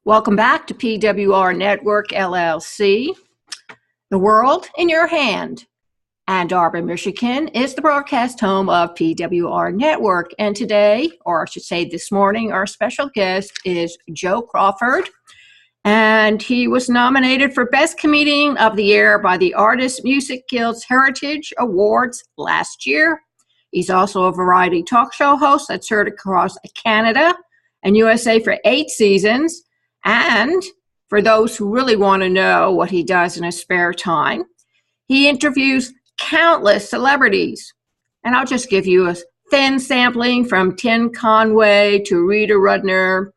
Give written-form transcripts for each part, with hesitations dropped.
Welcome back to PWR Network, LLC. The world in your hand. Ann Arbor, Michigan is the broadcast home of PWR Network. And today, or I should say this morning, our special guest is Joe Crawford. And he was nominated for Best Comedian of the Year by the Artists Music Guild's Heritage Awards last year. He's also a variety talk show host that's heard across Canada and USA for 8 seasons. And for those who really want to know what he does in his spare time, he interviews countless celebrities. And I'll just give you a thin sampling from Tim Conway to Rita Rudner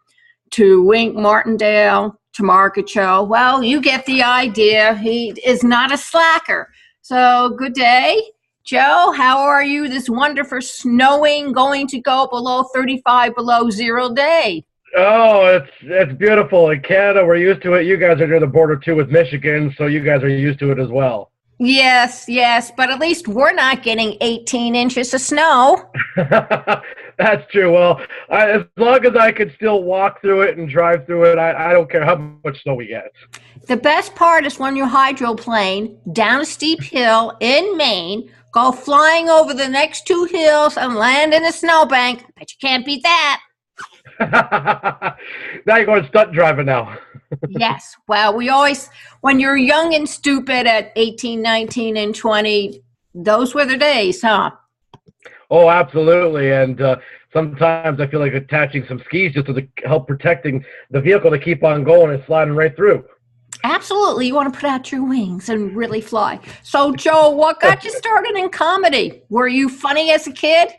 to Wink Martindale to Margaret Cho. Well, you get the idea. He is not a slacker. So good day, Joe. How are you this wonderful snowing, going to go below 35 below zero day? Oh, it's beautiful. In Canada, we're used to it. You guys are near the border, too, with Michigan, so you guys are used to it as well. Yes, but at least we're not getting 18 inches of snow. That's true. Well, as long as I can still walk through it and drive through it, I don't care how much snow we get. The best part is when you hydroplane down a steep hill in Maine, go flying over the next 2 hills and land in a snowbank. Bet you can't beat that. Now you're going stunt driving now. Yes. Well, we always, when you're young and stupid at 18, 19, and 20, those were the days, huh? Oh, absolutely. And sometimes I feel like attaching some skis just to help protecting the vehicle to keep on going and sliding right through. Absolutely. You want to put out your wings and really fly. So, Joe, what got you started in comedy? Were you funny as a kid?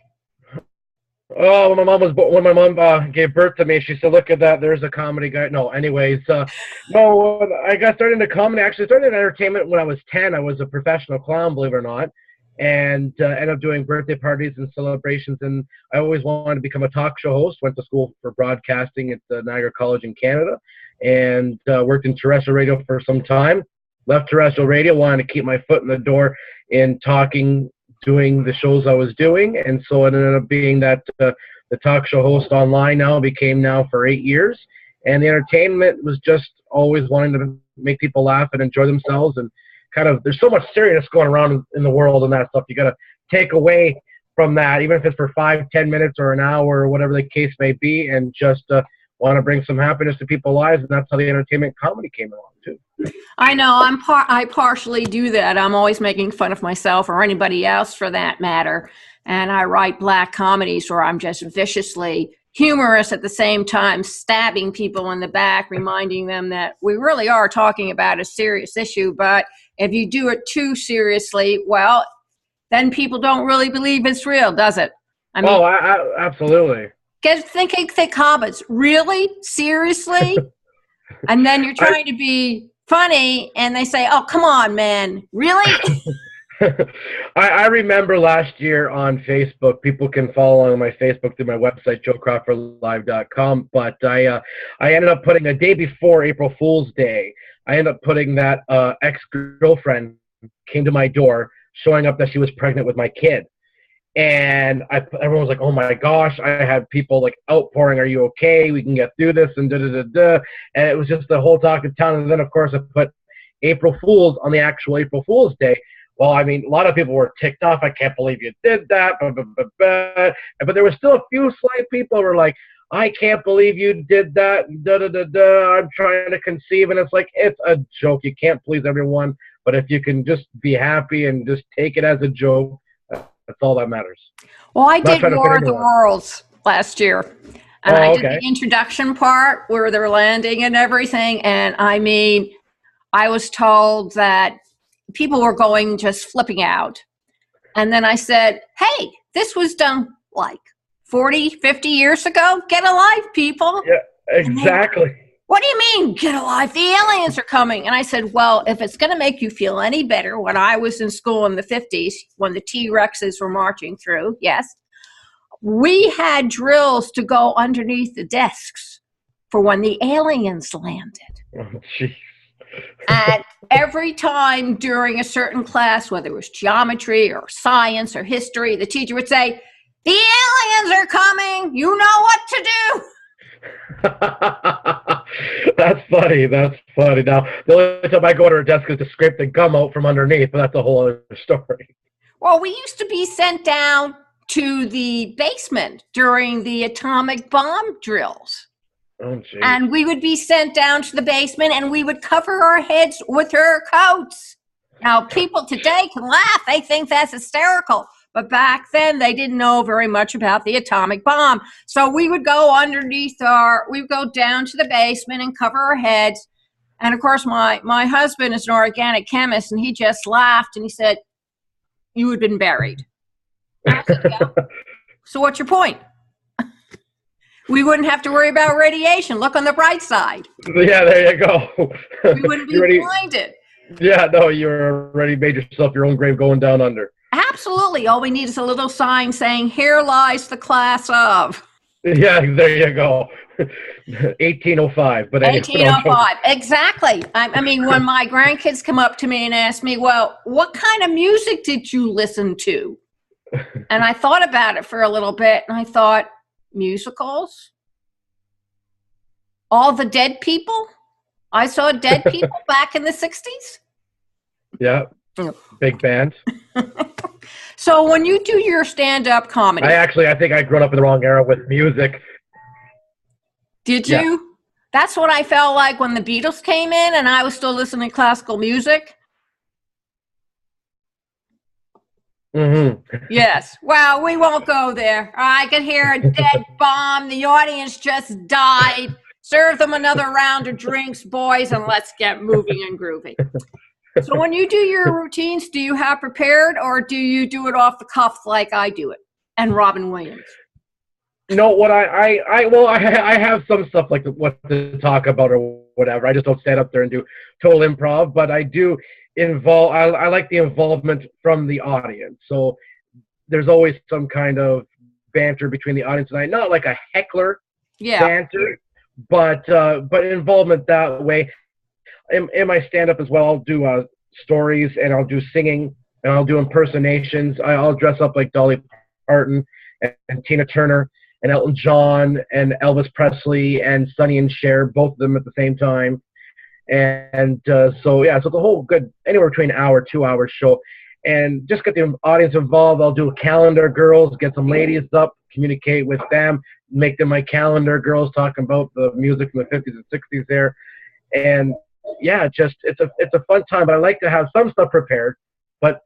Oh, when my mom gave birth to me, she said, "Look at that, there's a comedy guy." No, anyways, no, I got started into comedy. Actually, started in entertainment when I was 10. I was a professional clown, believe it or not, and ended up doing birthday parties and celebrations. And I always wanted to become a talk show host. Went to school for broadcasting at the Niagara College in Canada, and worked in terrestrial radio for some time. Left terrestrial radio, wanted to keep my foot in the door in talking, doing the shows I was doing, and so it ended up being that the talk show host online became for 8 years, and the entertainment was just always wanting to make people laugh and enjoy themselves, and kind of there's so much seriousness going around in the world and that stuff. You got to take away from that, even if it's for 5-10 minutes or an hour or whatever the case may be, and just want to bring some happiness to people's lives, and that's how the entertainment comedy came along too. I know. I partially do that. I'm always making fun of myself or anybody else for that matter. And I write black comedies where I'm just viciously humorous at the same time, stabbing people in the back, reminding them that we really are talking about a serious issue. But if you do it too seriously, well, then people don't really believe it's real, does it? I mean, absolutely. Think hobbits. Really? Seriously? And then you're trying to be funny, and they say, "Oh, come on, man. Really?" I remember last year on Facebook, people can follow on my Facebook through my website, joecrawfordlive.com, but I ended up putting a day before April Fool's Day, I ended up putting that ex-girlfriend came to my door showing up that she was pregnant with my kid. And everyone was like, "Oh my gosh!" I had people like outpouring, "Are you okay? We can get through this," and da-da-da-da. And it was just the whole talk of town. And then, of course, I put April Fools on the actual April Fool's Day. Well, I mean, a lot of people were ticked off. "I can't believe you did that." Blah, blah, blah, blah. But there were still a few slight people who were like, "I can't believe you did that. Da-da-da-da. I'm trying to conceive." And it's like, it's a joke. You can't please everyone. But if you can just be happy and just take it as a joke, that's all that matters. Well, I did War of the Worlds last year. And I did the introduction part where they're landing and everything. And I mean, I was told that people were going just flipping out. And then I said, "Hey, this was done like 40, 50 years ago. Get a life, people." Yeah, exactly. "What do you mean, get a life? The aliens are coming." And I said, "Well, if it's going to make you feel any better, when I was in school in the 50s, when the T-Rexes were marching through, yes, we had drills to go underneath the desks for when the aliens landed." Oh, jeez. And every time during a certain class, whether it was geometry or science or history, the teacher would say, "The aliens are coming. You know what to do." That's funny. That's funny. Now, the only time I go to her desk is to scrape the gum out from underneath, but that's a whole other story. Well, we used to be sent down to the basement during the atomic bomb drills. Oh, geez. And we would be sent down to the basement and we would cover our heads with our coats. Now, people today can laugh. They think that's hysterical. But back then, they didn't know very much about the atomic bomb. So we would go we'd go down to the basement and cover our heads. And of course, my husband is an organic chemist, and he just laughed and he said, "You had been buried." I said, "Yeah." So what's your point? We wouldn't have to worry about radiation. Look on the bright side. Yeah, there you go. We wouldn't be blinded. Yeah, no, you're already made yourself your own grave going down under. Absolutely. All we need is a little sign saying, "Here lies the class of." Yeah, there you go. 1805. But anyway, 1805. Exactly. I mean, when my grandkids come up to me and ask me, "Well, what kind of music did you listen to?" And I thought about it for a little bit, and I thought, musicals? All the dead people? I saw dead people back in the 60s. Yeah. Big band. So when you do your stand-up comedy... I think I grew up in the wrong era with music. Did you? Yeah. That's what I felt like when the Beatles came in and I was still listening to classical music. Mm-hmm. Yes. Well, we won't go there. I could hear a dead bomb. The audience just died. Serve them another round of drinks, boys, and let's get moving and grooving. So when you do your routines, do you have prepared, or do you do it off the cuff like I do it and Robin Williams? No, what I have some stuff like what to talk about or whatever. I just don't stand up there and do total improv, but I do involve. I like the involvement from the audience. So there's always some kind of banter between the audience and I. Not like a heckler banter, but involvement that way. In my stand-up as well, I'll do stories and I'll do singing and I'll do impersonations. I'll dress up like Dolly Parton and Tina Turner and Elton John and Elvis Presley and Sonny and Cher, both of them at the same time. And so it's a whole good, anywhere between an hour, 2 hour show. And just get the audience involved. I'll do a calendar girls, get some ladies up, communicate with them, make them my calendar girls, talking about the music from the 50s and 60s there. And yeah, it's a fun time, but I like to have some stuff prepared. But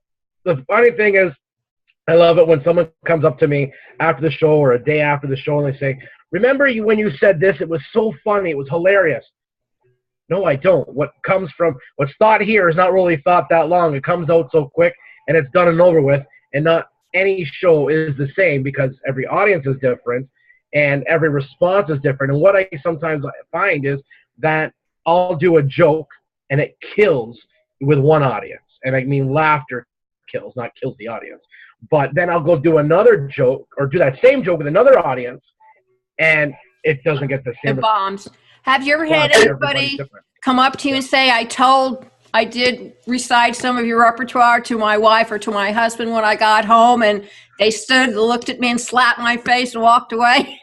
the funny thing is, I love it when someone comes up to me after the show or a day after the show and they say, "Remember when you said this? It was so funny. It was hilarious." No, I don't. What's thought here is not really thought that long. It comes out so quick and it's done and over with. And not any show is the same because every audience is different and every response is different. And what I sometimes find is that I'll do a joke and it kills with one audience. And I mean, laughter kills, not kills the audience. But then I'll go do another joke or do that same joke with another audience and it doesn't get the same. It bombs. Have you ever had anybody come up to you and say, I did recite some of your repertoire to my wife or to my husband when I got home, and they stood, looked at me and slapped my face and walked away?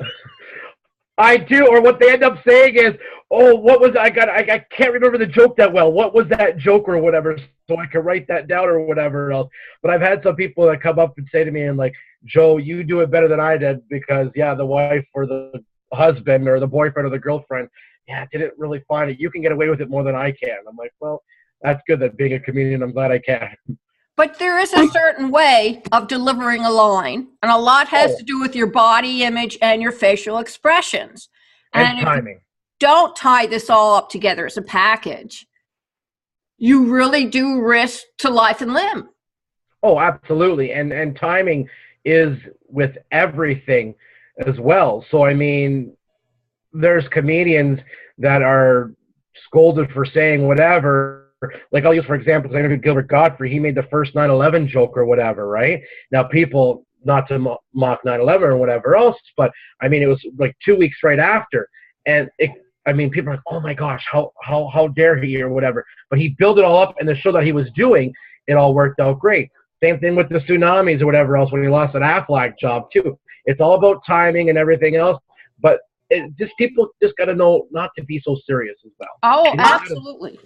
I do, or what they end up saying is, "Oh, what was I can't remember the joke that well. What was that joke or whatever?" So I could write that down or whatever else. But I've had some people that come up and say to me and like, "Joe, you do it better than I did because the wife or the husband or the boyfriend or the girlfriend, didn't really find it. You can get away with it more than I can." I'm like, well, that's good that being a comedian, I'm glad I can. But there is a certain way of delivering a line, and a lot has to do with your body image and your facial expressions. And timing. If you don't tie this all up together as a package, you really do risk to life and limb. Oh, absolutely. And timing is with everything as well. So, I mean, there's comedians that are scolded for saying whatever. Like I'll use, for example, because I interviewed Gilbert Gottfried. He made the first 9/11 joke or whatever, right? Now, people, not to mock 9/11 or whatever else, but, I mean, it was like 2 weeks right after. And, people are like, "Oh, my gosh, how dare he," or whatever. But he built it all up, and the show that he was doing, it all worked out great. Same thing with the tsunamis or whatever else when he lost that Aflac job, too. It's all about timing and everything else. But just people just got to know not to be so serious as well. Oh, absolutely.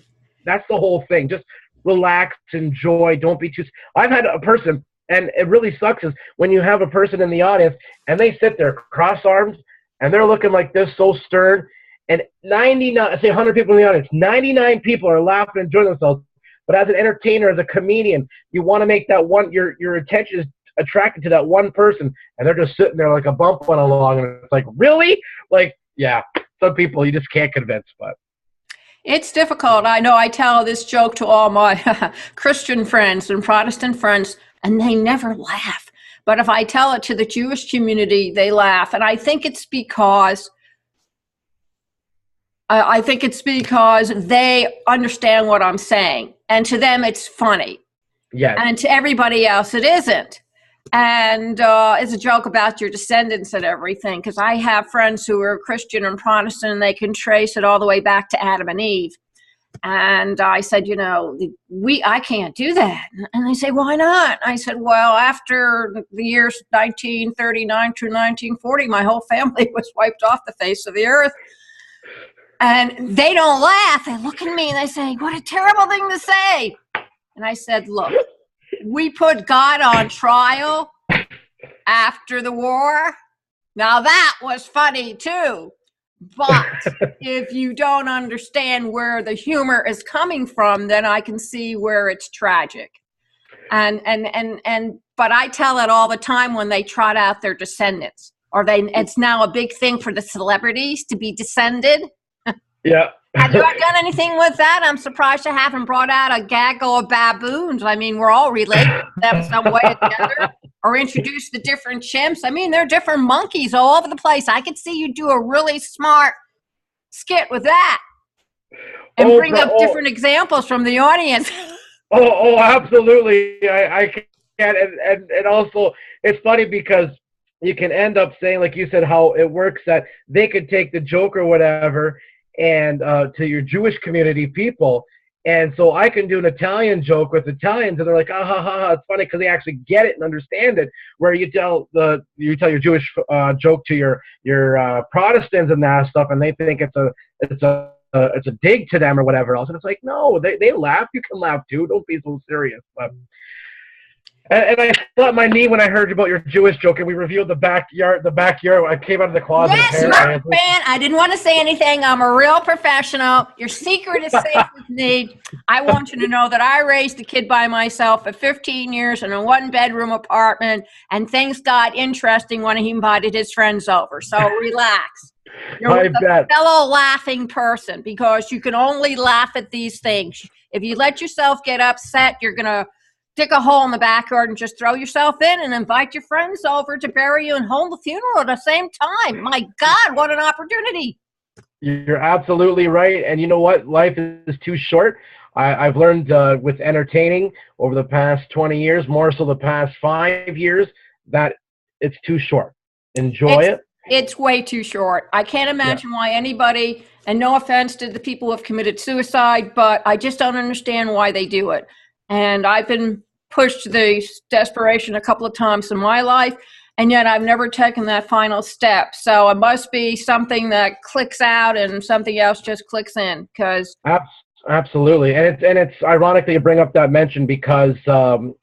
That's the whole thing. Just relax, enjoy. Don't be too. I've had a person, and it really sucks is when you have a person in the audience and they sit there cross arms and they're looking like this, so stern, and 99, say 100 people in the audience, 99 people are laughing and enjoying themselves. But as an entertainer, as a comedian, you want to make that one, your attention is attracted to that one person, and they're just sitting there like a bump went along, and it's like, really? Like, yeah, some people you just can't convince, but. It's difficult. I know I tell this joke to all my Christian friends and Protestant friends, and they never laugh. But if I tell it to the Jewish community, they laugh. And I think it's because they understand what I'm saying. And to them, it's funny. Yeah. And to everybody else, it isn't. And it's a joke about your descendants and everything, because I have friends who are Christian and Protestant, and they can trace it all the way back to Adam and Eve. And I said, I can't do that. And they say, why not? I said, well, after the years 1939 to 1940, my whole family was wiped off the face of the earth. And they don't laugh. They look at me and they say, what a terrible thing to say. And I said, look, we put God on trial after the war. Now that was funny too. But if you don't understand where the humor is coming from, then I can see where it's tragic. But I tell it all the time when they trot out their descendants, it's now a big thing for the celebrities to be descended. Yeah. Have you done anything with that? I'm surprised you haven't brought out a gaggle of baboons. I mean, we're all related to them some way or the other. Or introduce the different chimps. I mean, there are different monkeys all over the place. I could see you do a really smart skit with that. And bring up different examples from the audience. Oh, absolutely. I can. And also, it's funny because you can end up saying, like you said, how it works that they could take the joke or whatever and to your Jewish community people. And so I can do an Italian joke with Italians, and they're like, ah, ha, ha, ha. It's funny because they actually get it and understand it. Where you tell your Jewish joke to your Protestants and that stuff, and they think it's a dig to them or whatever else. And it's like, no, they laugh. You can laugh too. Don't be so serious. But and I slapped my knee when I heard about your Jewish joke, and we reviewed the backyard. I came out of the closet. Yes, you're a fan. I didn't want to say anything. I'm a real professional. Your secret is safe with me. I want you to know that I raised a kid by myself for 15 years in a one-bedroom apartment, and things got interesting when he invited his friends over. So relax. You're a fellow laughing person, because you can only laugh at these things. If you let yourself get upset, you're going to dig a hole in the backyard and just throw yourself in and invite your friends over to bury you and hold the funeral at the same time. My God, what an opportunity. You're absolutely right. And you know what? Life is too short. I've learned with entertaining over the past 20 years, more so the past 5 years, that it's too short. Enjoy it. It's way too short. I can't imagine why anybody, and no offense to the people who have committed suicide, but I just don't understand why they do it. And I've been pushed to the desperation a couple of times in my life, and yet I've never taken that final step. So it must be something that clicks out and something else just clicks in. Because absolutely, and it's ironic that you bring up that mention, because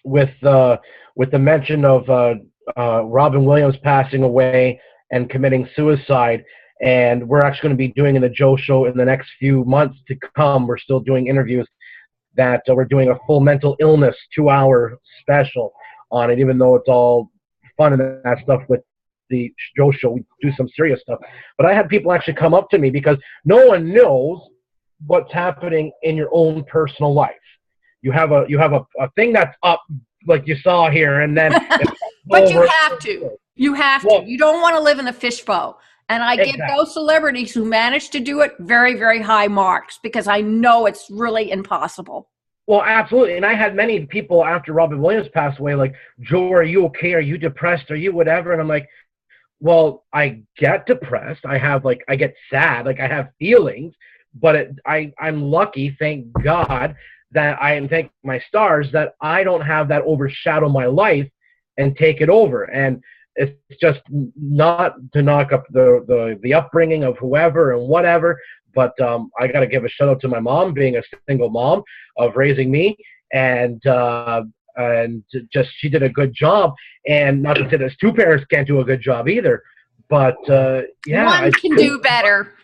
with the mention of Robin Williams passing away and committing suicide, and we're actually going to be doing in the Joe Show in the next few months to come. We're still doing interviews. That we're doing a full mental illness 2-hour special on it, even though it's all fun and that stuff with the Joe Show. We do some serious stuff. But I had people actually come up to me because no one knows what's happening in your own personal life. You have a thing that's up, like you saw here, and then but you have to. You have to. You don't want to live in a fishbowl. And I give those celebrities who manage to do it very, very high marks, because I know it's really impossible. Well, absolutely. And I had many people after Robin Williams passed away, like, Joe, are you okay? Are you depressed? Are you whatever? And I'm like, well, I get depressed. I get sad. Like, I have feelings, but I'm lucky, thank God, and thank my stars, that I don't have that overshadow my life and take it over. And it's just not to knock up the upbringing of whoever and whatever, but I got to give a shout out to my mom, being a single mom, of raising me, and just she did a good job. And not to say that two parents can't do a good job either, but yeah, one can do better.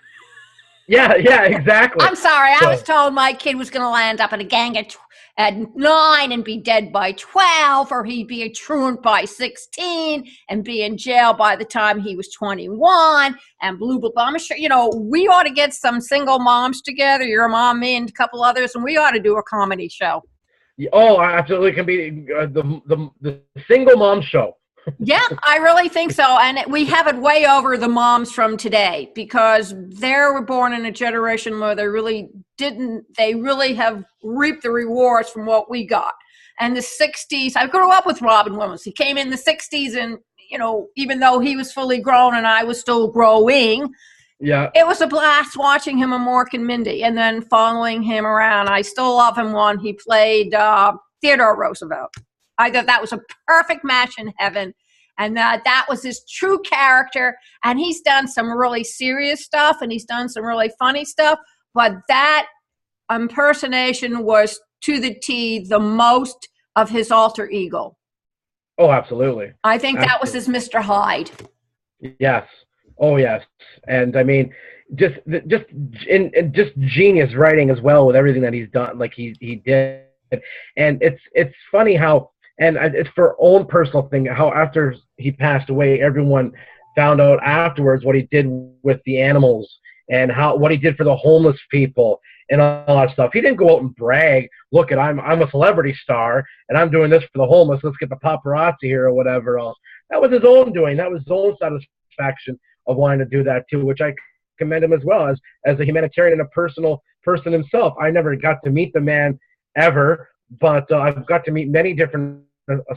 Yeah, exactly. I'm sorry, I was told my kid was going to land up in a gang at 9 and be dead by 12, or he'd be a truant by 16 and be in jail by the time he was 21, and blah, blah, blah. I'm sure, we ought to get some single moms together, your mom, me, and a couple others, and we ought to do a comedy show. Oh, absolutely. It can be the single mom show. Yeah, I really think so. And we have it way over the moms from today, because they were born in a generation where they really have reaped the rewards from what we got. And the 60s, I grew up with Robin Williams. He came in the 60s, and, even though he was fully grown and I was still growing, yeah, it was a blast watching him on Mork and Mindy, and then following him around. I still love him when he played Theodore Roosevelt. I thought that was a perfect match in heaven, and that was his true character. And he's done some really serious stuff, and he's done some really funny stuff, but that impersonation was to the T the most of his alter ego. Oh, absolutely. I think that was his Mr. Hyde. Yes. Oh, yes. And I mean, just genius writing as well, with everything that he's done, like he did. And it's funny how, and it's for own personal thing, how after he passed away, everyone found out afterwards what he did with the animals, and what he did for the homeless people and all that stuff. He didn't go out and brag, look, I'm a celebrity star and I'm doing this for the homeless, let's get the paparazzi here or whatever else. That was his own doing. That was his own satisfaction of wanting to do that too, which I commend him as well, as a humanitarian and a personal person himself. I never got to meet the man ever, but I've got to meet many different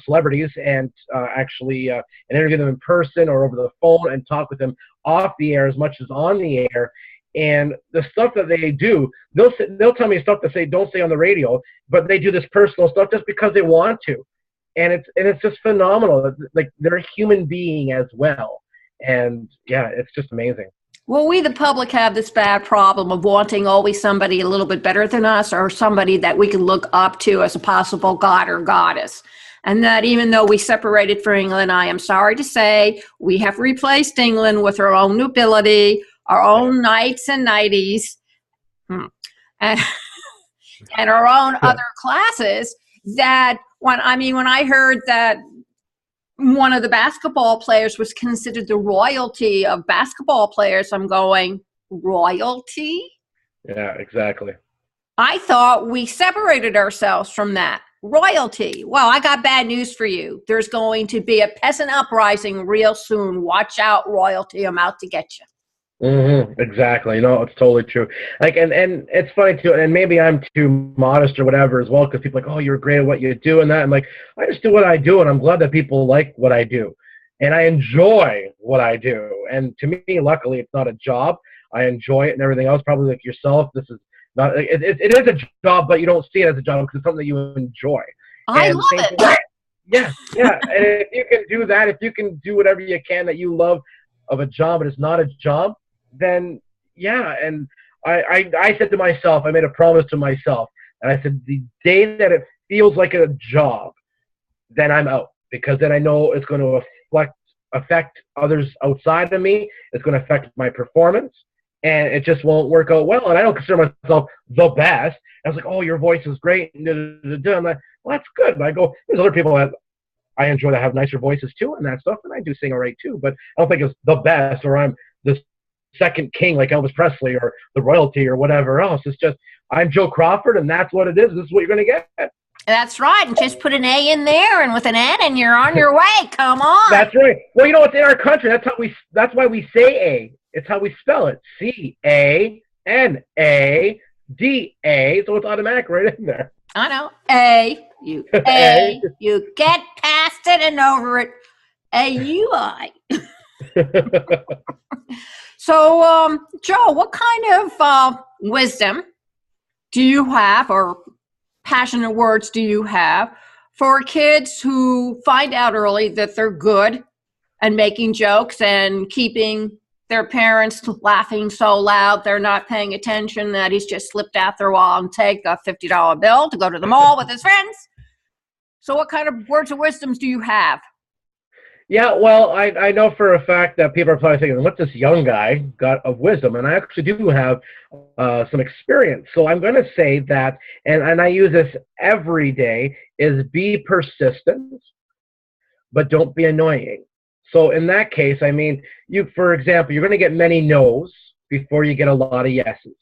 celebrities, and actually and interview them in person or over the phone, and talk with them off the air as much as on the air. And the stuff that they do, they'll tell me stuff to don't say on the radio, but they do this personal stuff just because they want to, and it's just phenomenal. Like, they're a human being as well, and yeah, it's just amazing. Well, we, the public, have this bad problem of wanting always somebody a little bit better than us, or somebody that we can look up to as a possible god or goddess. And that even though we separated from England, I am sorry to say, we have replaced England with our own nobility, our own knights and knighties, and our own other classes. That when I heard that one of the basketball players was considered the royalty of basketball players, I'm going, royalty? Yeah, exactly. I thought we separated ourselves from that. Royalty. Well, I got bad news for you. There's going to be a peasant uprising real soon. Watch out, royalty. I'm out to get you. Mm-hmm. Exactly. No, it's totally true. Like, and it's funny too, and maybe I'm too modest or whatever as well, because people are like, oh, you're great at what you do and that. I'm like, I just do what I do, and I'm glad that people like what I do, and I enjoy what I do. And to me, luckily, it's not a job. I enjoy it and everything else. Probably like yourself, this is not. It is a job, but you don't see it as a job because it's something that you enjoy. I love it. Yeah. And if you can do that, if you can do whatever you can that you love of a job, but it's not a job, then yeah. And I said to myself, I made a promise to myself, and I said, the day that it feels like a job, then I'm out, because then I know it's going to affect others outside of me. It's going to affect my performance, and it just won't work out well. And I don't consider myself the best. I was like, oh, your voice is great. I'm like, well, that's good. But I go, there's other people that I enjoy that have nicer voices too and that stuff, and I do sing all right too. But I don't think it's the best, or I'm the second king like Elvis Presley or the royalty or whatever else. It's just, I'm Joe Crawford, and that's what it is. This is what you're going to get. That's right. And just put an A in there, and with an N, and you're on your way. Come on. That's right. Well, it's in our country. That's why we say A. It's how we spell it. CANADA. So it's automatic right in there. I know. A. You get past it and over it. AUI. So, Joe, what kind of wisdom do you have, or passionate words do you have for kids who find out early that they're good and making jokes and keeping their parents laughing so loud they're not paying attention that he's just slipped out their wall and take a $50 bill to go to the mall with his friends. So what kind of words of wisdoms do you have? Yeah, well, I know for a fact that people are probably thinking, what's this young guy got of wisdom? And I actually do have some experience. So I'm going to say that, and I use this every day, is be persistent, but don't be annoying. So in that case, I mean, for example, you're going to get many no's before you get a lot of yeses.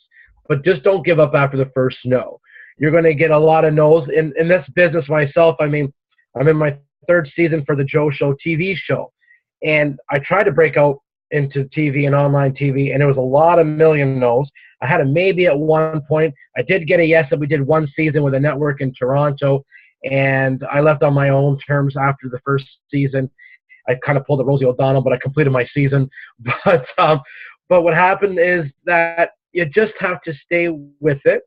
But just don't give up after the first no. You're going to get a lot of no's. In this business myself, I mean, I'm in my third season for the Joe Show TV show. And I tried to break out into TV and online TV, and there was a lot of million no's. I had a maybe at one point. I did get a yes that we did one season with a network in Toronto, and I left on my own terms after the first season. I kind of pulled a Rosie O'Donnell, but I completed my season. But what happened is that you just have to stay with it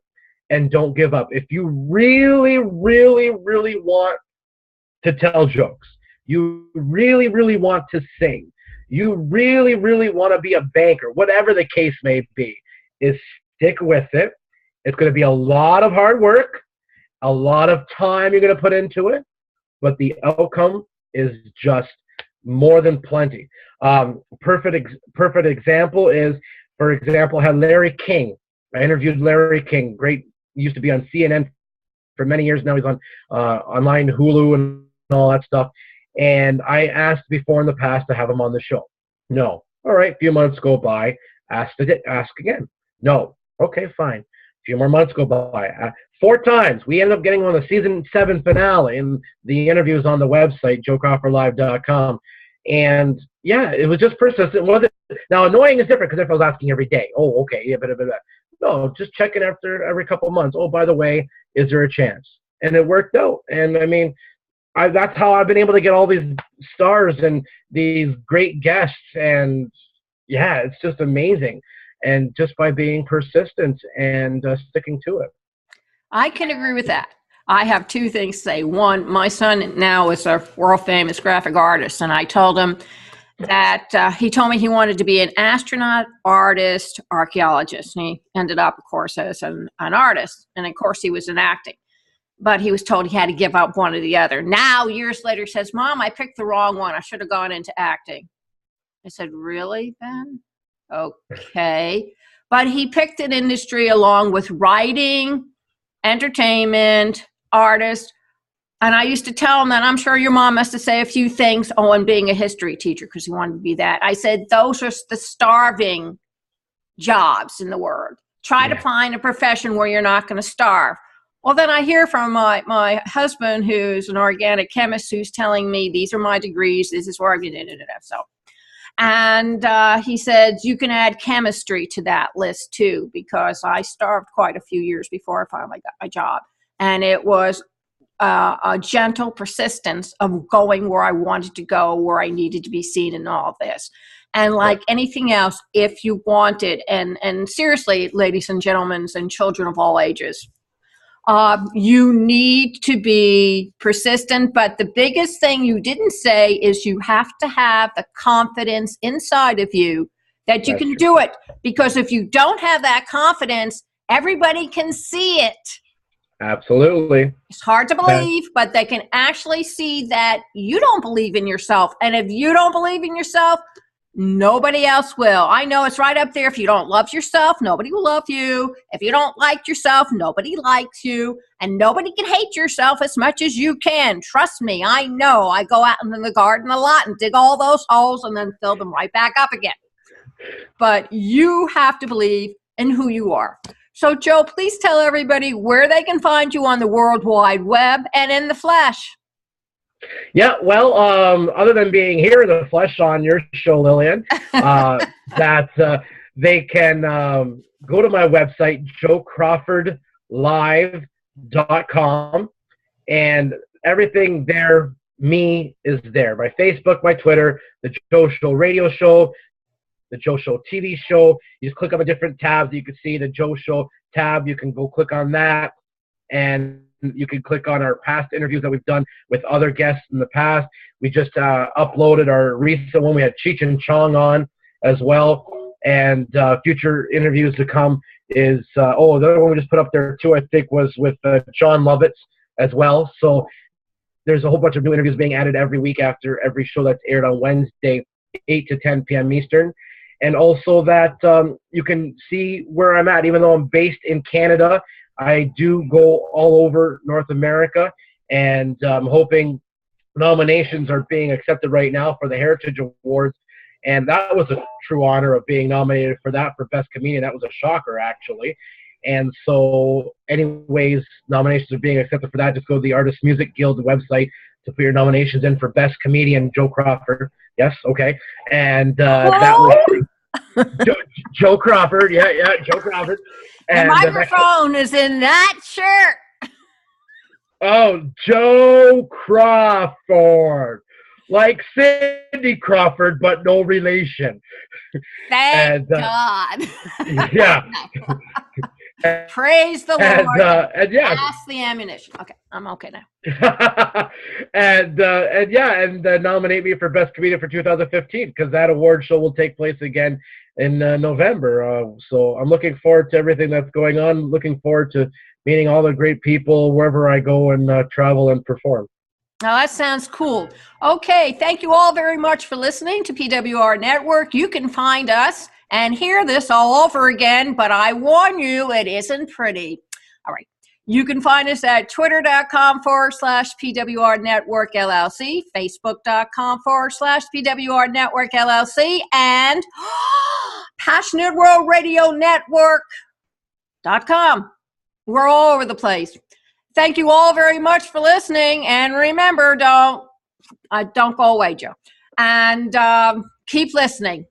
and don't give up. If you really, really, really want to tell jokes, you really, really want to sing, you really, really want to be a banker, whatever the case may be, is stick with it. It's going to be a lot of hard work, a lot of time you're going to put into it, but the outcome is just more than plenty. Perfect example is, for example, I had Larry King. I interviewed Larry King. Great, used to be on CNN for many years. Now he's on online Hulu and all that stuff. And I asked before in the past to have him on the show. No. All right. A few months go by. Ask again. No. Okay, fine. A few more months go by. 4 times. We ended up getting on the season 7 finale, and the interview is on the website, joecrawfordlive.com. And yeah, it was just persistent. Now, annoying is different because if I was asking every day, oh, okay, yeah, but no, just checking after every couple of months. Oh, by the way, is there a chance? And it worked out. And I mean, that's how I've been able to get all these stars and these great guests. And yeah, it's just amazing. And just by being persistent and sticking to it. I can agree with that. I have 2 things to say. One, my son now is a world famous graphic artist, and I told him that he told me he wanted to be an astronaut, artist, archaeologist. And he ended up, of course, as an artist. And of course, he was in acting. But he was told he had to give up one or the other. Now, years later, he says, Mom, I picked the wrong one. I should have gone into acting. I said, really, Ben? Okay. But he picked an industry along with writing, entertainment, artist. And I used to tell him that I'm sure your mom has to say a few things on being a history teacher because he wanted to be that. I said, those are the starving jobs in the world. Try to find a profession where you're not going to starve. Well, then I hear from my husband, who's an organic chemist, who's telling me these are my degrees. This is where I've been. So, and he said, you can add chemistry to that list too, because I starved quite a few years before I finally got my job. And it was a gentle persistence of going where I wanted to go, where I needed to be seen in all this. And like anything else, if you wanted, and seriously, ladies and gentlemen and children of all ages, you need to be persistent. But the biggest thing you didn't say is you have to have the confidence inside of you that you can do it. Because if you don't have that confidence, everybody can see it. Absolutely. It's hard to believe, but they can actually see that you don't believe in yourself. And if you don't believe in yourself, nobody else will. I know it's right up there. If you don't love yourself, nobody will love you. If you don't like yourself, nobody likes you. And nobody can hate yourself as much as you can. Trust me, I know. I go out in the garden a lot and dig all those holes and then fill them right back up again. But you have to believe in who you are. So, Joe, please tell everybody where they can find you on the World Wide Web and in the flesh. Yeah, well, other than being here in the flesh on your show, Lillian, that they can go to my website, joecrawfordlive.com, and everything there, me, is there. My Facebook, my Twitter, the Joe Show radio show, the Joe Show TV show. You just click on the different tabs. You can see the Joe Show tab. You can go click on that. And you can click on our past interviews that we've done with other guests in the past. We just uploaded our recent one. We had Cheech and Chong on as well, and future interviews to come is the other one we just put up there too, I think, was with John Lovitz as well. So there's a whole bunch of new interviews being added every week after every show that's aired on Wednesday, 8 to 10 p.m. Eastern. And also that you can see where I'm at. Even though I'm based in Canada, I do go all over North America, and I'm hoping nominations are being accepted right now for the Heritage Awards. And that was a true honor of being nominated for that for Best Comedian. That was a shocker, actually. And so anyways, nominations are being accepted for that. Just go to the Artist Music Guild website to put your nominations in for Best Comedian, Joe Crawford. Yes, okay. And that was Joe Crawford. Yeah, Joe Crawford. And the microphone is in that shirt. Oh, Joe Crawford. Like Cindy Crawford, but no relation. Thank God. Yeah. Praise the Lord. And yeah. Pass the ammunition. Okay, I'm okay now. and nominate me for Best Comedian for 2015, because that award show will take place again in November. So I'm looking forward to everything that's going on. Looking forward to meeting all the great people wherever I go and travel and perform. Now, that sounds cool. Okay, thank you all very much for listening to PWR Network. You can find us and hear this all over again, but I warn you, it isn't pretty. All right. You can find us at twitter.com/PWR Network LLC, facebook.com/PWR Network LLC, and Passionate World Radio Network.com. We're all over the place. Thank you all very much for listening, and remember, don't go away, Joe, and keep listening.